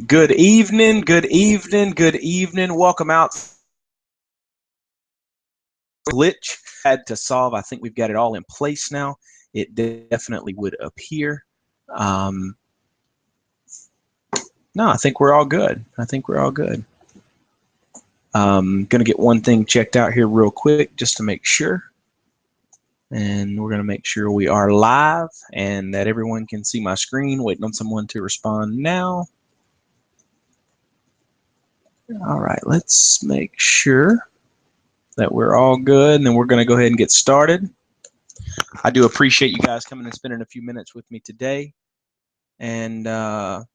Good evening, good evening, good evening. Welcome out. Glitch had to solve. I think we've got it all in place now. It definitely would appear. Um, no, I think we're all good. I think we're all good. Going to get one thing checked out here real quick just to make sure. And we're going to make sure we are live and that everyone can see my screen. Waiting on someone to respond now. All right, let's make sure that we're all good, and then we're going to go ahead and get started. I do appreciate you guys coming and spending a few minutes with me today, and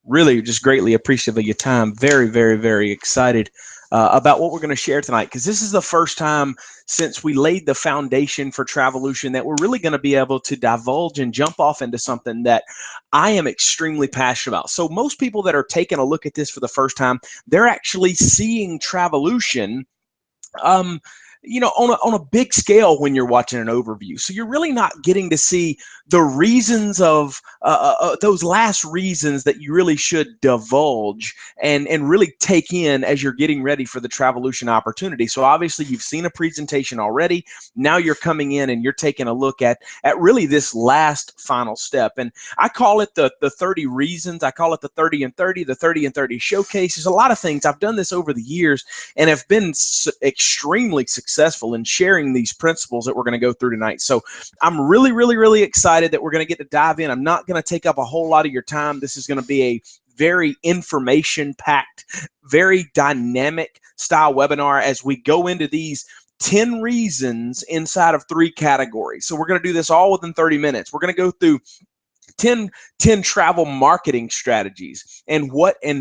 really just greatly appreciative of your time. Very, very, very excited about what we're going to share tonight, because this is the first time since we laid the foundation for Travelution that we're really going to be able to divulge and jump off into something that I am extremely passionate about. So most people that are taking a look at this for the first time, they're actually seeing Travelution um, on a big scale when you're watching an overview. So you're really not getting to see the reasons of those last reasons that you really should divulge and really take in as you're getting ready for the Travelution opportunity. So obviously you've seen a presentation already. Now you're coming in and you're taking a look at really this last final step. And I call it the 30 reasons. I call it the 30 and 30, the 30 and 30 showcase. There's a lot of things. I've done this over the years and have been extremely successful in sharing these principles that we're going to go through tonight. So I'm really, really, really excited that we're going to get to dive in. I'm not going to take up a whole lot of your time. This is going to be a very information-packed, very dynamic style webinar as we go into these 10 reasons inside of 3 categories. So we're going to do this all within 30 minutes. We're going to go through 10 travel marketing strategies and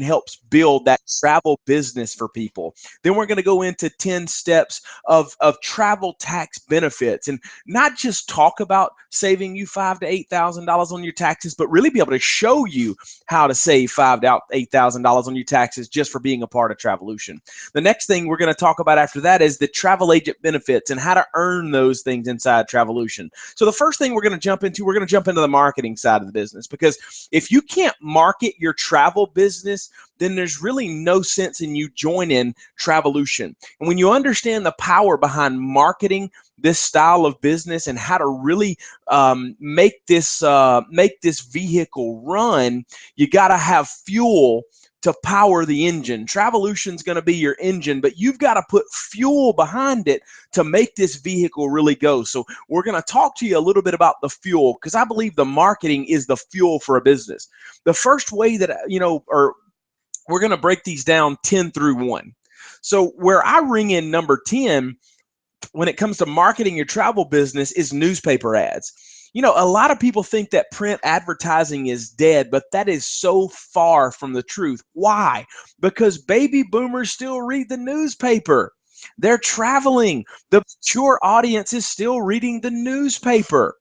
helps build that travel business for people. Then we're going to go into 10 steps of travel tax benefits, and not just talk about saving you $5,000 to $8,000 on your taxes, but really be able to show you how to save $5,000 to $8,000 on your taxes just for being a part of Travelution. The next thing we're going to talk about after that is the travel agent benefits and how to earn those things inside Travelution. So the first thing we're going to jump into the marketing side of the business, because if you can't market your travel business, then there's really no sense in you joining Travelution. And when you understand the power behind marketing this style of business and how to really make this vehicle run, you got to have fuel to power the engine. Travelution's going to be your engine, but you've got to put fuel behind it to make this vehicle really go. So we're going to talk to you a little bit about the fuel, because I believe the marketing is the fuel for a business. The first way that, we're going to break these down 10 through 1. So where I ring in number 10 when it comes to marketing your travel business is newspaper ads. A lot of people think that print advertising is dead, but that is so far from the truth. Why? Because baby boomers still read the newspaper. They're traveling. The mature audience is still reading the newspaper.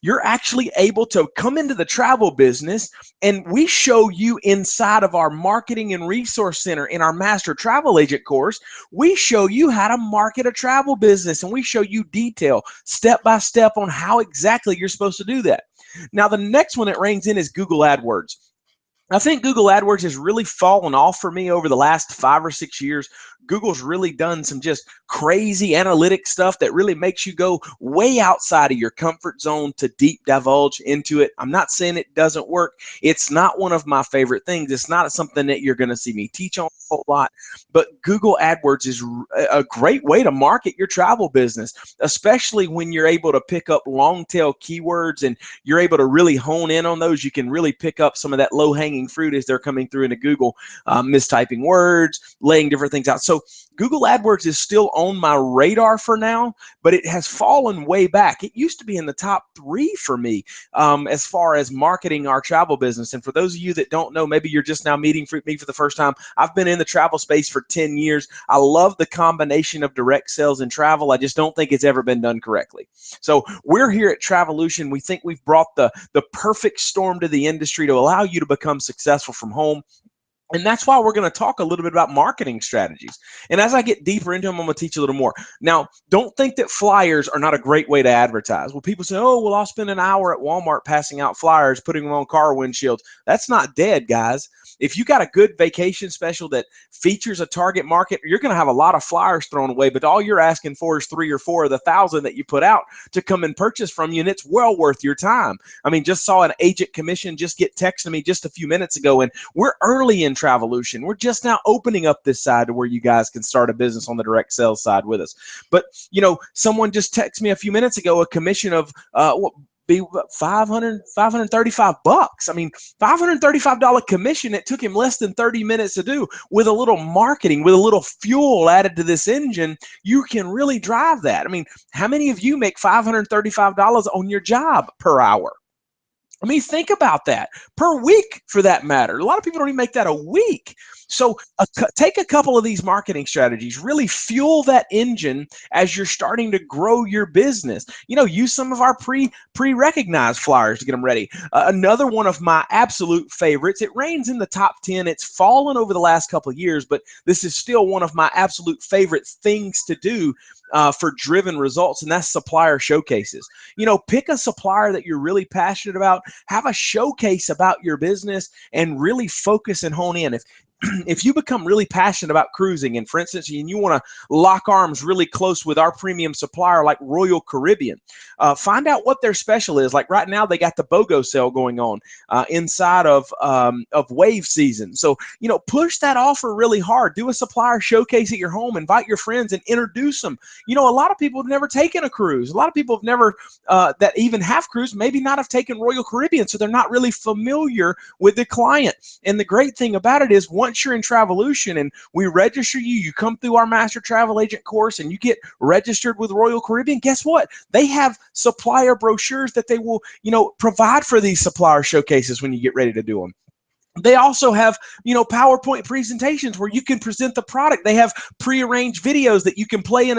You're actually able to come into the travel business, and we show you inside of our marketing and resource center in our master travel agent course. We show you how to market a travel business, and we show you detail step by step on how exactly you're supposed to do that. Now the next one that rings in is Google AdWords. I think Google AdWords has really fallen off for me over the last 5 or 6 years. Google's really done some just crazy analytic stuff that really makes you go way outside of your comfort zone to deep divulge into it. I'm not saying it doesn't work. It's not one of my favorite things. It's not something that you're going to see me teach on a whole lot. But Google AdWords is a great way to market your travel business, especially when you're able to pick up long tail keywords and you're able to really hone in on those. You can really pick up some of that low hanging fruit as they're coming through into Google, mistyping words, laying different things out. So Google AdWords is still on my radar for now, but it has fallen way back. It used to be in the top 3 for me as far as marketing our travel business. And for those of you that don't know, maybe you're just now meeting me for the first time, I've been in the travel space for 10 years. I love the combination of direct sales and travel. I just don't think it's ever been done correctly. So we're here at Travelution. We think we've brought the perfect storm to the industry to allow you to become successful from home. And that's why we're going to talk a little bit about marketing strategies. And as I get deeper into them, I'm going to teach you a little more. Now, don't think that flyers are not a great way to advertise. Well, people say, oh, well, I'll spend an hour at Walmart passing out flyers, putting them on car windshields. That's not dead, guys. If you got a good vacation special that features a target market, you're going to have a lot of flyers thrown away, but all you're asking for is 3 or 4 of the 1,000 that you put out to come and purchase from you, and it's well worth your time. I mean, just saw an agent commission just get texted me just a few minutes ago, and we're early in Travelution. We're just now opening up this side to where you guys can start a business on the direct sales side with us. But, someone just texted me a few minutes ago a commission of be 535 bucks. I mean, $535 commission. It took him less than 30 minutes to do. With a little marketing, with a little fuel added to this engine, you can really drive that. I mean, how many of you make $535 on your job per hour? I mean, think about that per week, for that matter. A lot of people don't even make that a week. So take a couple of these marketing strategies, really fuel that engine as you're starting to grow your business. Use some of our pre-recognized flyers to get them ready. Another one of my absolute favorites. It reigns in the top 10. It's fallen over the last couple of years, but this is still one of my absolute favorite things to do for driven results, and that's supplier showcases. Pick a supplier that you're really passionate about, have a showcase about your business, and really focus and hone in. If you become really passionate about cruising, and for instance, and you want to lock arms really close with our premium supplier like Royal Caribbean, find out what their special is. Like right now, they got the BOGO sale going on inside of wave season. So, push that offer really hard. Do a supplier showcase at your home. Invite your friends and introduce them. A lot of people have never taken a cruise. A lot of people have never, that even have cruised, maybe not have taken Royal Caribbean, so they're not really familiar with the client. And the great thing about it is, once you're in Travelution and we register you, you come through our Master Travel Agent course and you get registered with Royal Caribbean, guess what? They have supplier brochures that they will, provide for these supplier showcases when you get ready to do them. They also have, PowerPoint presentations where you can present the product. They have prearranged videos that you can play in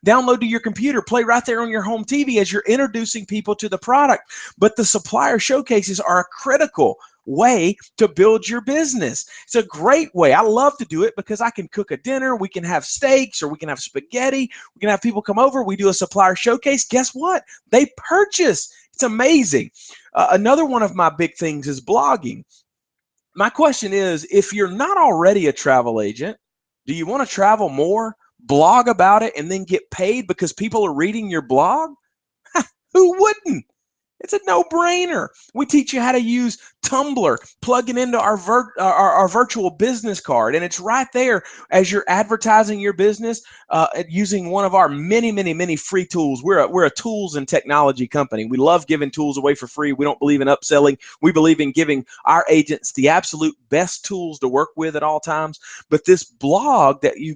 download to your computer, play right there on your home TV as you're introducing people to the product. But the supplier showcases are a critical way to build your business. It's a great way. I love to do it because I can cook a dinner. We can have steaks, or we can have spaghetti. We can have people come over. We do a supplier showcase. Guess what? They purchase. It's amazing. Another one of my big things is blogging. My question is, if you're not already a travel agent, do you want to travel more, blog about it, and then get paid because people are reading your blog? Who wouldn't? It's a no-brainer. We teach you how to use Tumblr, plug it into our virtual business card, and it's right there as you're advertising your business using one of our many, many, many free tools. We're a tools and technology company. We love giving tools away for free. We don't believe in upselling. We believe in giving our agents the absolute best tools to work with at all times. But this blog that you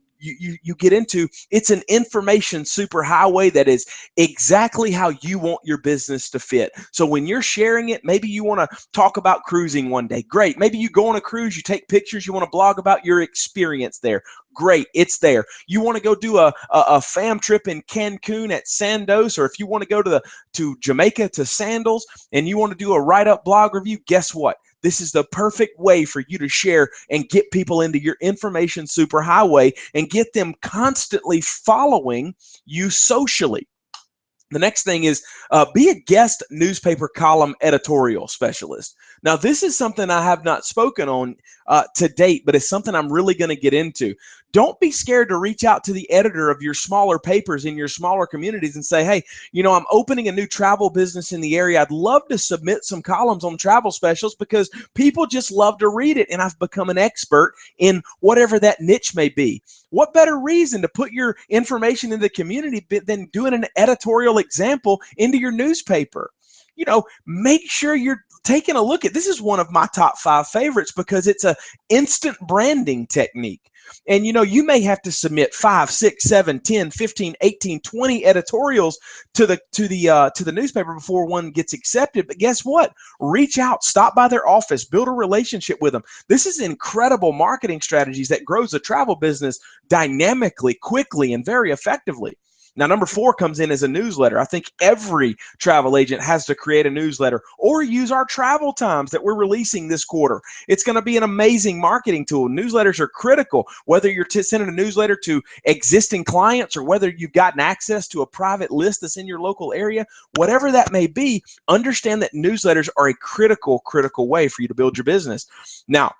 get into, it's an information superhighway that is exactly how you want your business to fit. So when you're sharing it, maybe you want to talk about cruising one day. Great. Maybe you go on a cruise, you take pictures, you want to blog about your experience there. Great, it's there. You want to go do a fam trip in Cancun at Sandos, or if you want to go to Jamaica to Sandals and you want to do a write-up blog review, guess what? This is the perfect way for you to share and get people into your information superhighway and get them constantly following you socially. The next thing is be a guest newspaper column editorial specialist. Now, this is something I have not spoken on to date, but it's something I'm really going to get into. Don't be scared to reach out to the editor of your smaller papers in your smaller communities and say, hey, I'm opening a new travel business in the area. I'd love to submit some columns on travel specials because people just love to read it, and I've become an expert in whatever that niche may be. What better reason to put your information in the community than doing an editorial example into your newspaper? Make sure you're taking a look at this. Is one of my top 5 favorites because it's a instant branding technique. And you may have to submit 5, 6, 7, 10, 15, 18, 20 editorials to the newspaper before one gets accepted. But guess what? Reach out, stop by their office, build a relationship with them. This is incredible marketing strategies that grows a travel business dynamically, quickly, and very effectively. Now, number 4 comes in as a newsletter. I think every travel agent has to create a newsletter or use our travel times that we're releasing this quarter. It's going to be an amazing marketing tool. Newsletters are critical, whether you're sending a newsletter to existing clients or whether you've gotten access to a private list that's in your local area, whatever that may be, understand that newsletters are a critical way for you to build your business. Now,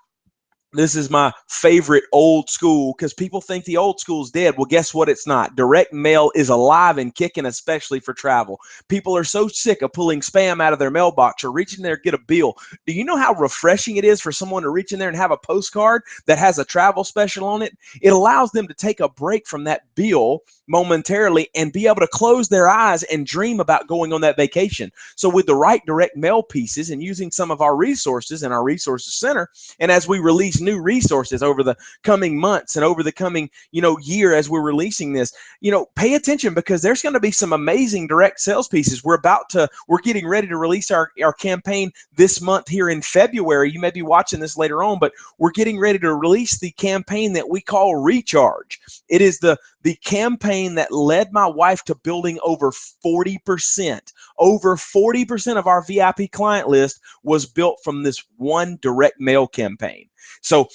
this is my favorite old school because people think the old school's dead. Well, guess what? It's not. Direct mail is alive and kicking, especially for travel. People are so sick of pulling spam out of their mailbox or reaching there to get a bill. Do you know how refreshing it is for someone to reach in there and have a postcard that has a travel special on it? It allows them to take a break from that bill momentarily and be able to close their eyes and dream about going on that vacation. So with the right direct mail pieces and using some of our resources in our resources center, and as we release new resources over the coming months and over the coming, year as we're releasing this, pay attention because there's going to be some amazing direct sales pieces. We're getting ready to release our campaign this month here in February. You may be watching this later on, but we're getting ready to release the campaign that we call Recharge. It is the campaign that led my wife to building over 40%. Over 40% of our VIP client list was built from this one direct mail campaign. So,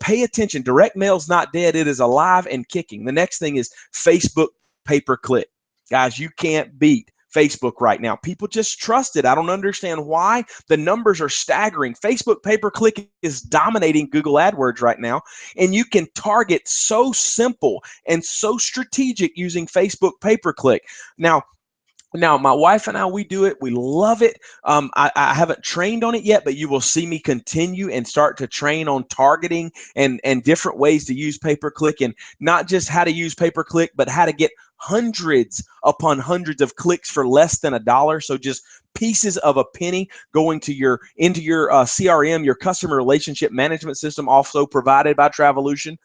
pay attention. Direct mail is not dead. It is alive and kicking. The next thing is Facebook pay-per-click. Guys, you can't beat Facebook right now. People just trust it. I don't understand why. The numbers are staggering. Facebook pay-per-click is dominating Google AdWords right now, and you can target so simple and so strategic using Facebook pay-per-click. Now, my wife and I, we do it. We love it. I haven't trained on it yet, but you will see me continue and start to train on targeting and different ways to use pay-per-click, and not just how to use pay-per-click, but how to get hundreds upon hundreds of clicks for less than $1. So just pieces of a penny going to into your CRM, your customer relationship management system, also provided by Travelution.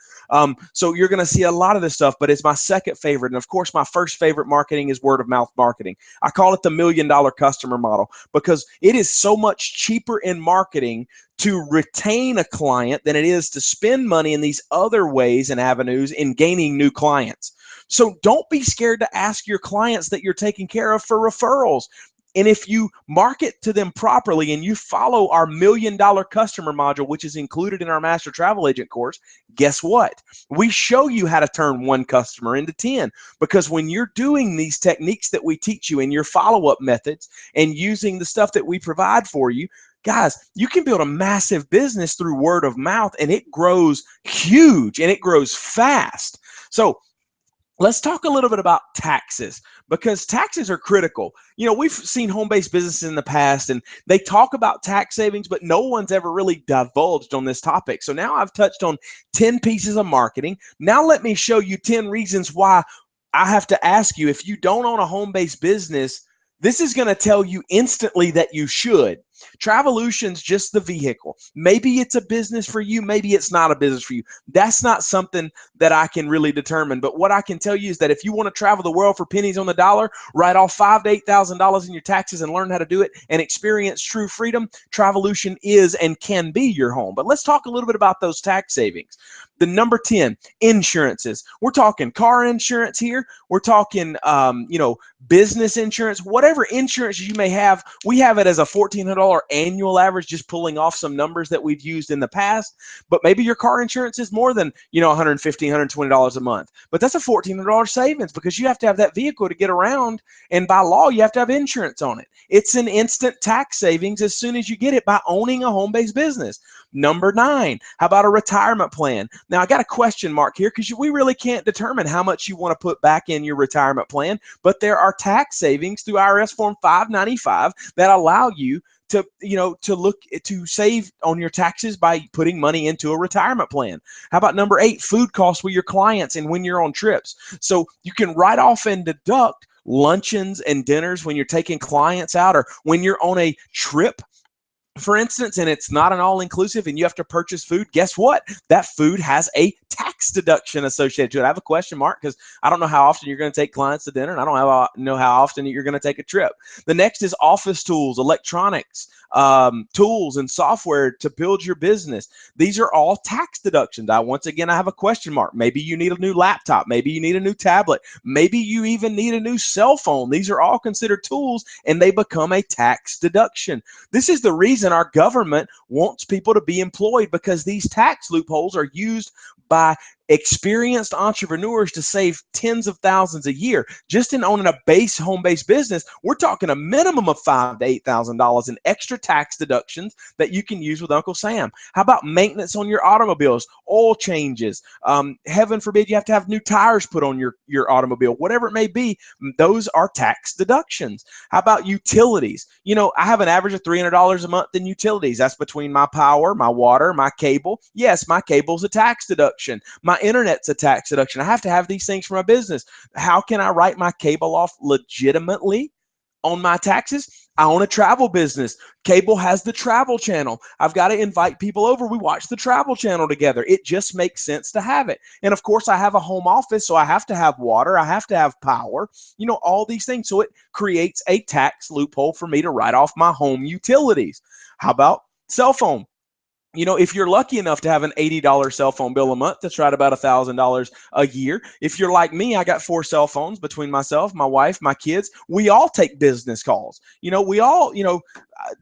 So you're going to see a lot of this stuff, but it's my second favorite. And of course, my first favorite marketing is word of mouth marketing. I call it the $1 million customer model because it is so much cheaper in marketing to retain a client than it is to spend money in these other ways and avenues in gaining new clients. So don't be scared to ask your clients that you're taking care of for referrals. And if you market to them properly and you follow our $1 million customer module, which is included in our Master Travel Agent course, guess what? We show you how to turn one customer into 10. Because when you're doing these techniques that we teach you in your follow-up methods and using the stuff that we provide for you, guys, you can build a massive business through word of mouth, and it grows huge and it grows fast. So let's talk a little bit about taxes because taxes are critical. We've seen home-based businesses in the past and they talk about tax savings, but no one's ever really divulged on this topic. So now I've touched on 10 pieces of marketing. Now let me show you 10 reasons why I have to ask you, if you don't own a home-based business, this is going to tell you instantly that you should. Travelution's just the vehicle. Maybe it's a business for you. Maybe it's not a business for you. That's not something that I can really determine. But what I can tell you is that if you want to travel the world for pennies on the dollar, write off $5,000 to $8,000 in your taxes and learn how to do it and experience true freedom, Travelution is and can be your home. But let's talk a little bit about those tax savings. The number 10, insurances. We're talking car insurance here. We're talking, business insurance, whatever insurance you may have. We have it as a $1,400 annual average, just pulling off some numbers that we've used in the past. But maybe your car insurance is more than, $115, $120 a month. But that's a $1,400 savings because you have to have that vehicle to get around. And by law, you have to have insurance on it. It's an instant tax savings as soon as you get it by owning a home-based business. Number 9, how about a retirement plan? Now, I got a question mark here because we really can't determine how much you want to put back in your retirement plan, but there are tax savings through IRS Form 595 that allow you to look to save on your taxes by putting money into a retirement plan. How about number 8, food costs with your clients and when you're on trips? So you can write off and deduct luncheons and dinners when you're taking clients out or when you're on a trip for instance, and it's not an all-inclusive and you have to purchase food, guess what? That food has a tax deduction associated to it. I have a question mark because I don't know how often you're going to take clients to dinner, and I don't know how often you're going to take a trip. The next is office tools, electronics, tools and software to build your business. These are all tax deductions. Once again, I have a question mark. Maybe you need a new laptop. Maybe you need a new tablet. Maybe you even need a new cell phone. These are all considered tools, and they become a tax deduction. This is the reason our government wants people to be employed, because these tax loopholes are used by experienced entrepreneurs to save tens of thousands a year. Just in owning a home-based business, we're talking a minimum of $5,000 to $8,000 in extra tax deductions that you can use with Uncle Sam. How about maintenance on your automobiles, oil changes? Heaven forbid you have to have new tires put on your automobile, whatever it may be. Those are tax deductions. How about utilities? You know, I have an average of $300 a month in utilities. That's between my power, my water, my cable. Yes, my cable's a tax deduction. My internet's a tax deduction. I have to have these things for my business. How can I write my cable off legitimately on my taxes? I own a travel business. Cable has the travel channel. I've got to invite people over. We watch the travel channel together. It just makes sense to have it. And of course, I have a home office, so I have to have water. I have to have power, you know, all these things. So it creates a tax loophole for me to write off my home utilities. How about cell phone? You know, if you're lucky enough to have an $80 cell phone bill a month, that's right about $1,000 a year. If you're like me, I got 4 cell phones between myself, my wife, my kids. We all take business calls. You know, we all,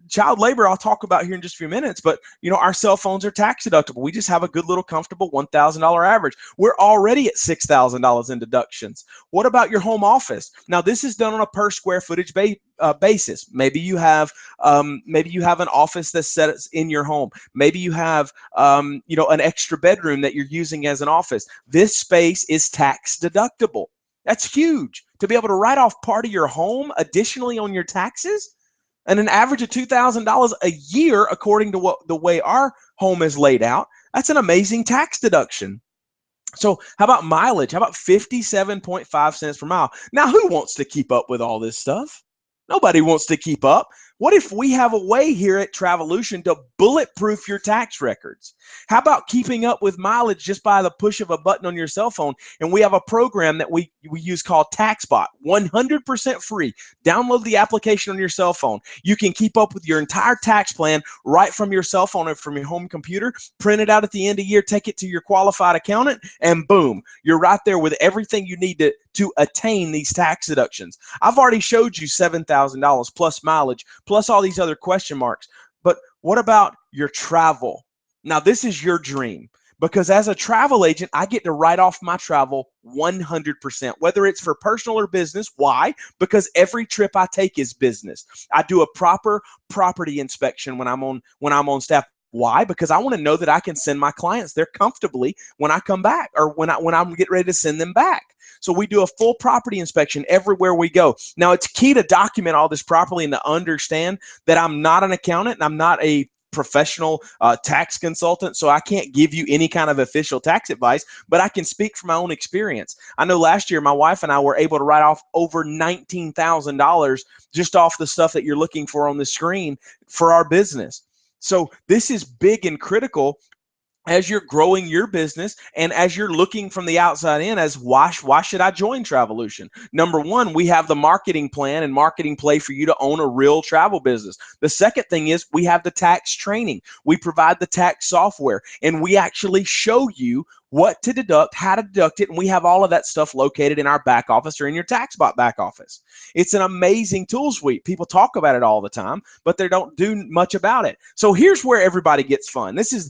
child labor I'll talk about here in just a few minutes, but you know, our cell phones are tax deductible. We just have a good little comfortable $1,000 average. We're already at $6,000 in deductions. What about your home office? Now, this is done on a per square footage basis. Maybe you have an office that's set in your home. Maybe you have an extra bedroom that you're using as an office. This space is tax deductible. That's huge, to be able to write off part of your home additionally on your taxes. And an average of $2,000 a year, according to the way our home is laid out, that's an amazing tax deduction. So how about mileage? How about 57.5 cents per mile? Now, who wants to keep up with all this stuff? Nobody wants to keep up. What if we have a way here at Travelution to bulletproof your tax records? How about keeping up with mileage just by the push of a button on your cell phone? And we have a program that we use called TaxBot, 100% free. Download the application on your cell phone. You can keep up with your entire tax plan right from your cell phone or from your home computer. Print it out at the end of the year, take it to your qualified accountant, and boom, you're right there with everything you need to attain these tax deductions. I've already showed you $7,000 plus mileage, plus all these other question marks. But what about your travel? Now, this is your dream, because as a travel agent, I get to write off my travel 100%, whether it's for personal or business. Why? Because every trip I take is business. I do a proper property inspection when I'm on staff. Why? Because I want to know that I can send my clients there comfortably when I come back, or when I'm getting ready to send them back. So we do a full property inspection everywhere we go. Now, it's key to document all this properly and to understand that I'm not an accountant and I'm not a professional tax consultant, so I can't give you any kind of official tax advice, but I can speak from my own experience. I know last year my wife and I were able to write off over $19,000 just off the stuff that you're looking for on the screen for our business. So this is big and critical as you're growing your business, and as you're looking from the outside in as why should I join Travelution? Number one, we have the marketing plan and marketing play for you to own a real travel business. The second thing is we have the tax training. We provide the tax software, and we actually show you what to deduct, how to deduct it, and we have all of that stuff located in our back office or in your TaxBot back office. It's an amazing tool suite. People talk about it all the time, but they don't do much about it. So here's where everybody gets fun. This is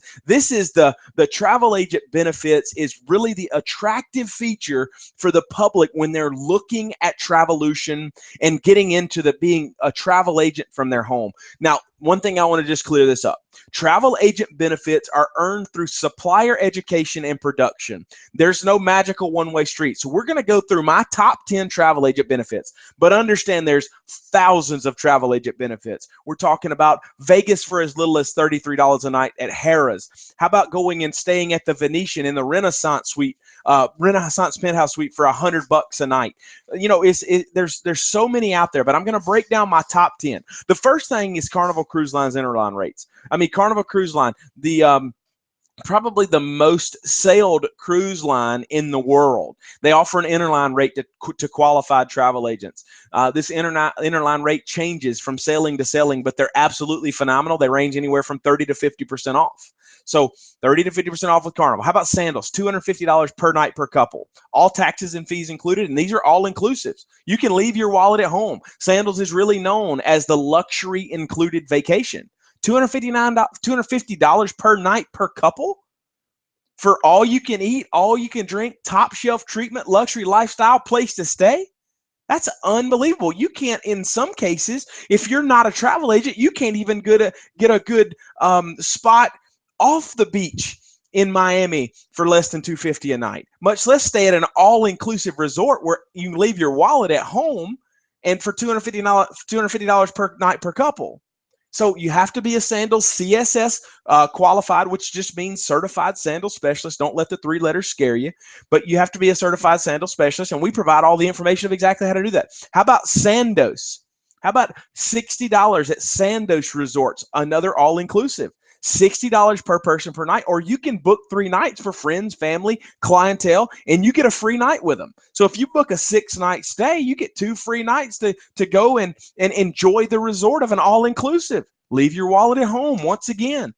the travel agent benefits is really the attractive feature for the public when they're looking at Travelution and getting into being a travel agent from their home. Now, one thing I want to just clear this up. Travel agent benefits are earned through supplier education and production. There's no magical one-way street. So we're going to go through my top 10 travel agent benefits, but understand there's thousands of travel agent benefits. We're talking about Vegas for as little as $33 a night at Harrah's. How about going and staying at the Venetian in the Renaissance suite, Renaissance penthouse suite for $100 a night? You know, there's so many out there, but I'm going to break down my top 10. The first thing is Carnival Cruise Line's interline rates. I mean, Carnival Cruise Line, probably the most sailed cruise line in the world. They offer an interline rate to qualified travel agents. This interline rate changes from sailing to sailing, but they're absolutely phenomenal. They range anywhere from 30 to 50% off. So 30 to 50% off with Carnival. How about Sandals? $250 per night per couple. All taxes and fees included, and these are all inclusives. You can leave your wallet at home. Sandals is really known as the luxury included vacation. $250 per night per couple for all you can eat, all you can drink, top shelf treatment, luxury lifestyle, place to stay. That's unbelievable. You can't, in some cases, if you're not a travel agent, you can't even get a good spot off the beach in Miami for less than $250 a night, much less stay at an all-inclusive resort where you leave your wallet at home and for $250 per night per couple. So you have to be a Sandals CSS qualified, which just means certified sandal specialist. Don't let the 3 letters scare you, but you have to be a certified sandal specialist, and we provide all the information of exactly how to do that. How about Sandos? How about $60 at Sandos Resorts, another all-inclusive? $60 per person per night, or you can book 3 nights for friends, family, clientele, and you get a free night with them. So if you book a 6-night stay, you get 2 free nights to go and enjoy the resort of an all-inclusive. Leave your wallet at home once again.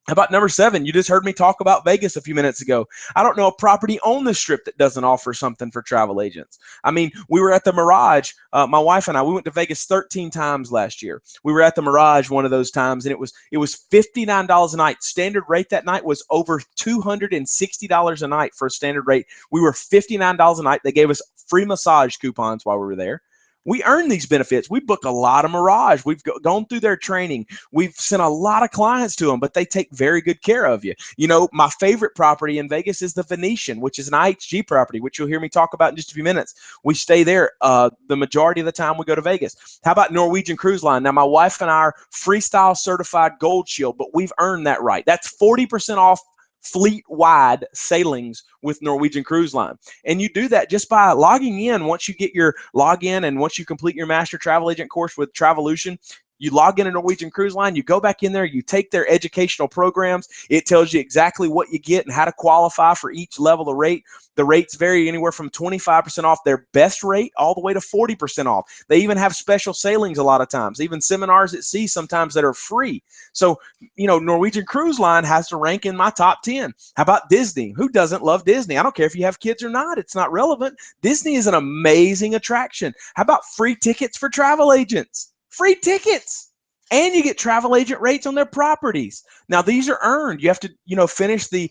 How about number 7? You just heard me talk about Vegas a few minutes ago. I don't know a property on the Strip that doesn't offer something for travel agents. I mean, we were at the Mirage. My wife and I, we went to Vegas 13 times last year. We were at the Mirage one of those times, and it was $59 a night. Standard rate that night was over $260 a night for a standard rate. We were $59 a night. They gave us free massage coupons while we were there. We earn these benefits. We book a lot of Mirage. We've gone through their training. We've sent a lot of clients to them, but they take very good care of you. You know, my favorite property in Vegas is the Venetian, which is an IHG property, which you'll hear me talk about in just a few minutes. We stay there the majority of the time we go to Vegas. How about Norwegian Cruise Line? Now, my wife and I are Freestyle certified Gold Shield, but we've earned that right. That's 40% off fleet-wide sailings with Norwegian Cruise Line. And you do that just by logging in. Once you get your login and once you complete your master travel agent course with Travelution, you log in to Norwegian Cruise Line, you go back in there, you take their educational programs. It tells you exactly what you get and how to qualify for each level of rate. The rates vary anywhere from 25% off their best rate all the way to 40% off. They even have special sailings a lot of times, even seminars at sea sometimes that are free. So, you know, Norwegian Cruise Line has to rank in my top 10. How about Disney? Who doesn't love Disney? I don't care if you have kids or not. It's not relevant. Disney is an amazing attraction. How about free tickets for travel agents? Free tickets. And you get travel agent rates on their properties. Now, these are earned. You have to, you know, finish the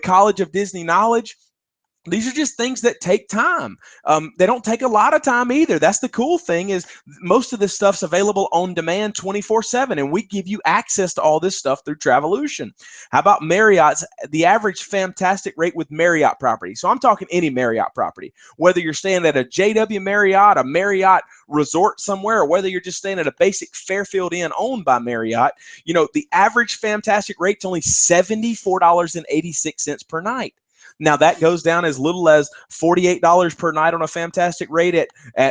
College of Disney Knowledge. These are just things that take time. They don't take a lot of time either. That's the cool thing is most of this stuff's available on demand 24/7, and we give you access to all this stuff through Travelution. How about Marriott's? The average fantastic rate with Marriott property. So I'm talking any Marriott property, whether you're staying at a JW Marriott, a Marriott resort somewhere, or whether you're just staying at a basic Fairfield Inn owned by Marriott. You know, the average fantastic rate's only $74.86 per night. Now that goes down as little as $48 per night on a fantastic rate at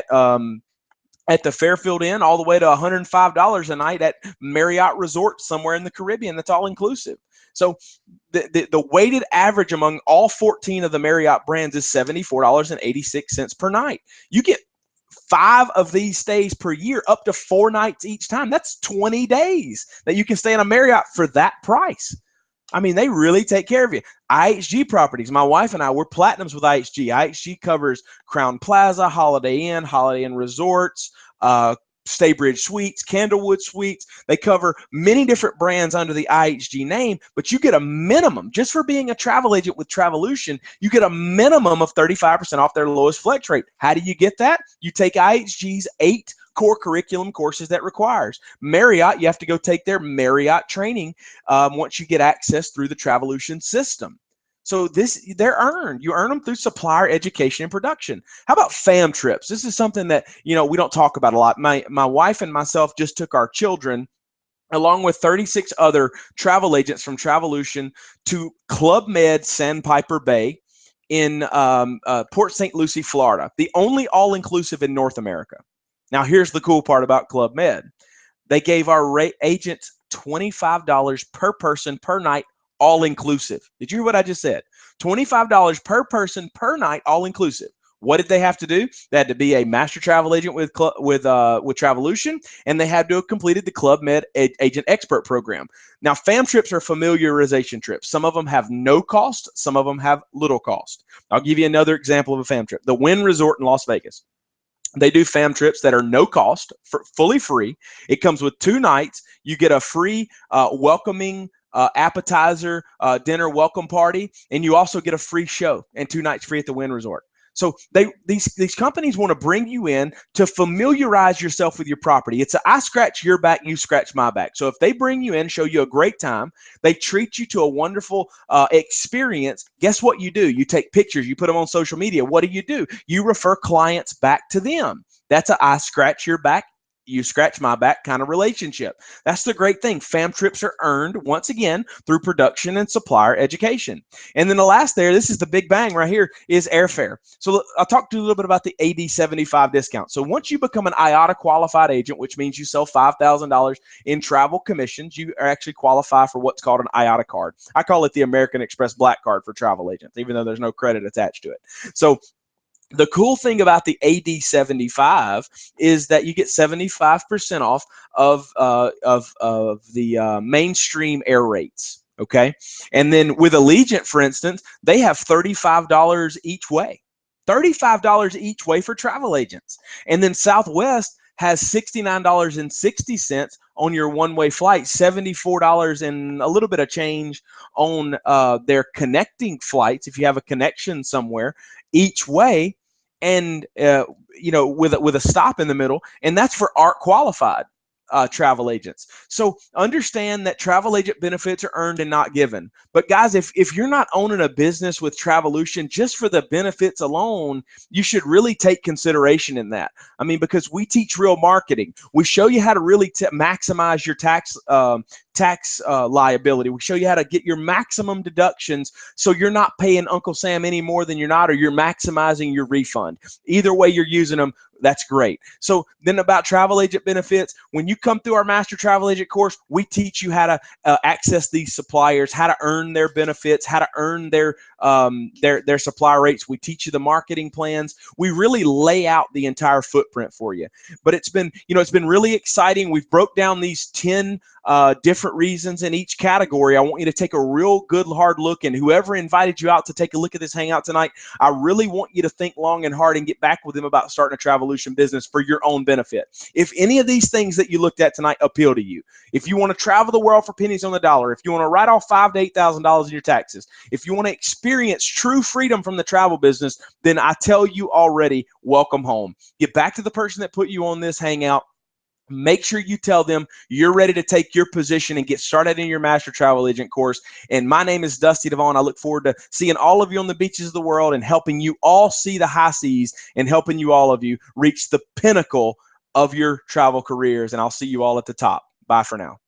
the Fairfield Inn, all the way to $105 a night at Marriott Resort somewhere in the Caribbean. That's all inclusive. So the weighted average among all 14 of the Marriott brands is $74.86 per night. You get 5 of these stays per year, up to 4 nights each time. That's 20 days that you can stay in a Marriott for that price. I mean, they really take care of you. IHG properties. My wife and I, we're platinums with IHG. IHG covers Crown Plaza, Holiday Inn Resorts, Staybridge Suites, Candlewood Suites. They cover many different brands under the IHG name, but you get a minimum, just for being a travel agent with Travelution, you get a minimum of 35% off their lowest flex rate. How do you get that? You take IHG's 8 core curriculum courses that requires. Marriott, you have to go take their Marriott training once you get access through the Travelution system. So they're earned. You earn them through supplier education and production. How about fam trips? This is something that, we don't talk about a lot. My wife and myself just took our children along with 36 other travel agents from Travelution to Club Med Sandpiper Bay in Port St. Lucie, Florida, the only all-inclusive in North America. Now, here's the cool part about Club Med. They gave our agents $25 per person per night, all inclusive. Did you hear what I just said? $25 per person per night, all inclusive. What did they have to do? They had to be a master travel agent with Travelution, and they had to have completed the Club Med Agent Expert program. Now, fam trips are familiarization trips. Some of them have no cost. Some of them have little cost. I'll give you another example of a fam trip. The Wynn Resort in Las Vegas. They do fam trips that are no cost, fully free. It comes with 2 nights. You get a free welcoming appetizer, dinner welcome party, and you also get a free show and 2 nights free at the Wynn Resort. So these companies want to bring you in to familiarize yourself with your property. It's I scratch your back, you scratch my back. So if they bring you in, show you a great time, they treat you to a wonderful experience. Guess what you do? You take pictures, you put them on social media. What do? You refer clients back to them. That's a I scratch your back, you scratch my back kind of relationship. That's the great thing. Fam trips are earned, once again, through production and supplier education. And then the last this is the big bang right here, is airfare. So I'll talk to you a little bit about the AD75 discount. So once you become an IATA qualified agent, which means you sell $5,000 in travel commissions, you actually qualify for what's called an IATA card. I call it the American Express Black Card for travel agents, even though there's no credit attached to it. So the cool thing about the AD75 is that you get 75% off of the mainstream air rates. Okay, and then with Allegiant, for instance, they have $35 each way. $35 each way for travel agents, and then Southwest has $69.60 on your one-way flight, $74 and a little bit of change on their connecting flights if you have a connection somewhere each way, and with a stop in the middle, and that's for ARC qualified travel agents. So understand that travel agent benefits are earned and not given. But guys, if you're not owning a business with Travelution, just for the benefits alone, you should really take consideration in that. I mean, because we teach real marketing. We show you how to really maximize your tax liability. We show you how to get your maximum deductions so you're not paying Uncle Sam any more than you're not, or you're maximizing your refund. Either way you're using them, that's great. So then about travel agent benefits, when you come through our Master Travel Agent course, we teach you how to access these suppliers, how to earn their benefits, how to earn their supply rates. We teach you the marketing plans. We really lay out the entire footprint for you. But it's been really exciting. We've broke down these 10 different reasons in each category. I want you to take a real good hard look, and whoever invited you out to take a look at this hangout tonight, I really want you to think long and hard and get back with them about starting a Travelution business for your own benefit. If any of these things that you looked at tonight appeal to you, if you want to travel the world for pennies on the dollar, if you want to write off $5,000 to $8,000 in your taxes, if you want to experience true freedom from the travel business, then I tell you already, welcome home. Get back to the person that put you on this hangout. Make sure you tell them you're ready to take your position and get started in your Master Travel Agent course. And my name is Dusty Devon. I look forward to seeing all of you on the beaches of the world and helping you all see the high seas and helping all of you reach the pinnacle of your travel careers. And I'll see you all at the top. Bye for now.